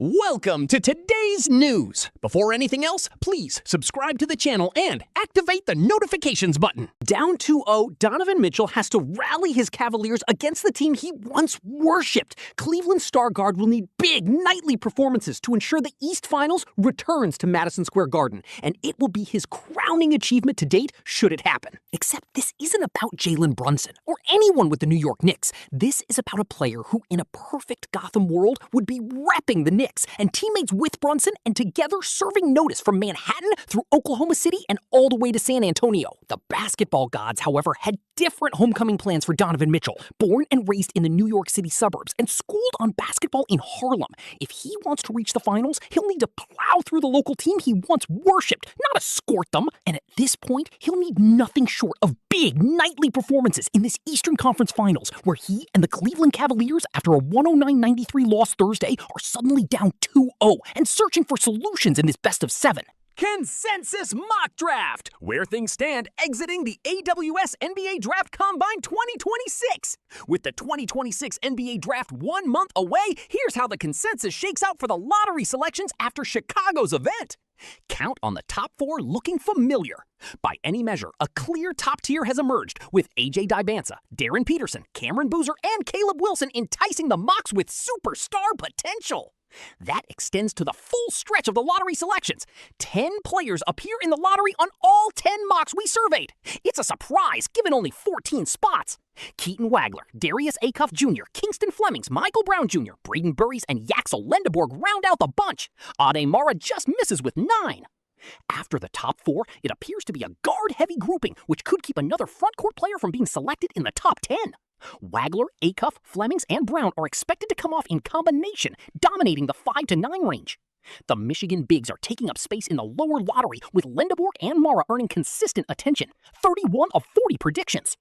Welcome to today's news. Before anything else, please subscribe to the channel and activate the notifications button. Down 2-0, Donovan Mitchell has to rally his Cavaliers against the team he once worshipped. Cleveland star guard will need big nightly performances to ensure the East Finals returns to Madison Square Garden, and it will be his crowning achievement to date should it happen. Except this isn't about Jalen Brunson or anyone with the New York Knicks. This is about a player who, in a perfect Gotham world, would be repping the Knicks and teammates with Brunson and together serving notice from Manhattan through Oklahoma City and all the way to San Antonio. The basketball gods, however, had different homecoming plans for Donovan Mitchell. Born and raised in the New York City suburbs and schooled on basketball in Harlem, if he wants to reach the finals, he'll need to plow through the local team he once worshipped, not escort them. And at this point, he'll need nothing short of big nightly performances in this Eastern Conference Finals, where he and the Cleveland Cavaliers, after a 109-93 loss Thursday, are suddenly down 2-0 and searching for solutions in this best-of-7. Consensus Mock Draft, where things stand exiting the AWS NBA Draft Combine 2026. With the 2026 NBA Draft 1 month away, here's how the consensus shakes out for the lottery selections after Chicago's event. Count on the top 4 looking familiar. By any measure, a clear top tier has emerged, with A.J. Dibanza, Darren Peterson, Cameron Boozer, and Caleb Wilson enticing the mocks with superstar potential. That extends to the full stretch of the lottery selections. 10 players appear in the lottery on all 10 mocks we surveyed. It's a surprise, given only 14 spots. Keaton Wagler, Darius Acuff Jr., Kingston Flemings, Michael Brown Jr., Braden Burries, and Yaxel Lendeborg round out the bunch. Ade Mara just misses with 9. After the top 4, it appears to be a guard-heavy grouping, which could keep another frontcourt player from being selected in the top 10. Wagler, Acuff, Flemings, and Brown are expected to come off in combination, dominating the 5 to 9 range. The Michigan bigs are taking up space in the lower lottery, with Lendeborg and Mara earning consistent attention, 31 of 40 predictions.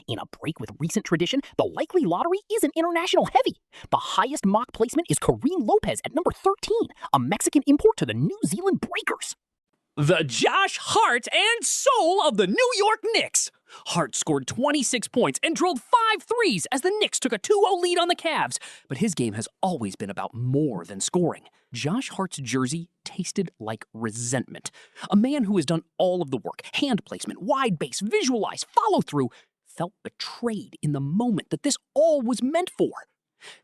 In a break with recent tradition, the likely lottery isn't international heavy. The highest mock placement is Kareem Lopez at number 13, a Mexican import to the New Zealand Breakers. The Josh Hart and soul of the New York Knicks. Hart scored 26 points and drilled 5 threes as the Knicks took a 2-0 lead on the Cavs, but his game has always been about more than scoring. Josh Hart's jersey tasted like resentment. A man who has done all of the work, hand placement, wide base, visualize, follow through, felt betrayed in the moment that this all was meant for.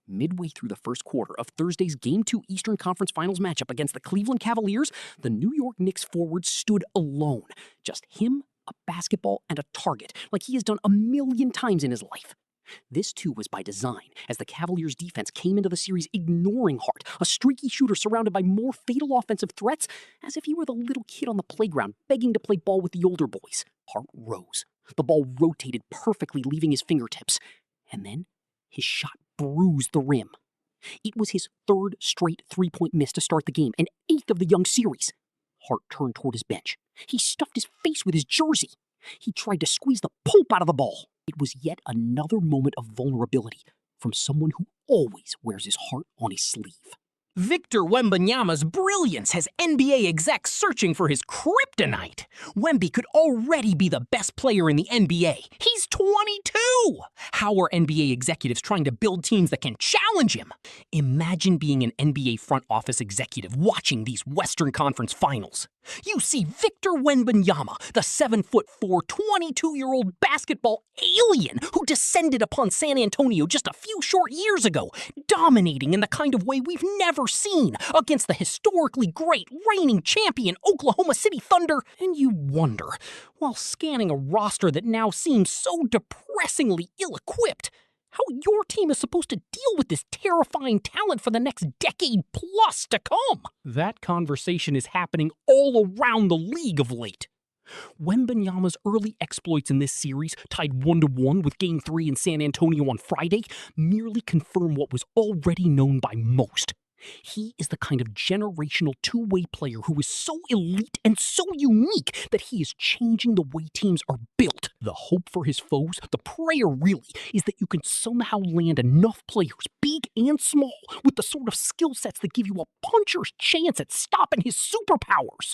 Midway through the first quarter of Thursday's Game 2 Eastern Conference Finals matchup against the Cleveland Cavaliers, the New York Knicks forward stood alone. Just him, a basketball, and a target, like he has done a million times in his life. This, too, was by design, as the Cavaliers' defense came into the series ignoring Hart, a streaky shooter surrounded by more fatal offensive threats, as if he were the little kid on the playground begging to play ball with the older boys. Hart rose. The ball rotated perfectly, leaving his fingertips. And then his shot bruised the rim. It was his 3rd straight three-point miss to start the game, and 8th of the young series. Hart turned toward his bench. He stuffed his face with his jersey. He tried to squeeze the pulp out of the ball. It was yet another moment of vulnerability from someone who always wears his heart on his sleeve. Victor Wembanyama's brilliance has NBA execs searching for his kryptonite. Wemby could already be the best player in the NBA. He's 22! How are NBA executives trying to build teams that can challenge him? Imagine being an NBA front office executive watching these Western Conference Finals. You see Victor Wembanyama, the 7'4", 22-year-old basketball alien who descended upon San Antonio just a few short years ago, dominating in the kind of way we've never seen against the historically great reigning champion Oklahoma City Thunder. And you wonder, while scanning a roster that now seems so depressingly ill-equipped, how your team is supposed to deal with this terrifying talent for the next decade plus to come. That conversation is happening all around the league of late. Wembanyama's early exploits in this series, tied 1-1 with Game 3 in San Antonio on Friday, merely confirm what was already known by most. He is the kind of generational two-way player who is so elite and so unique that he is changing the way teams are built. The hope for his foes, the prayer really, is that you can somehow land enough players, big and small, with the sort of skill sets that give you a puncher's chance at stopping his superpowers.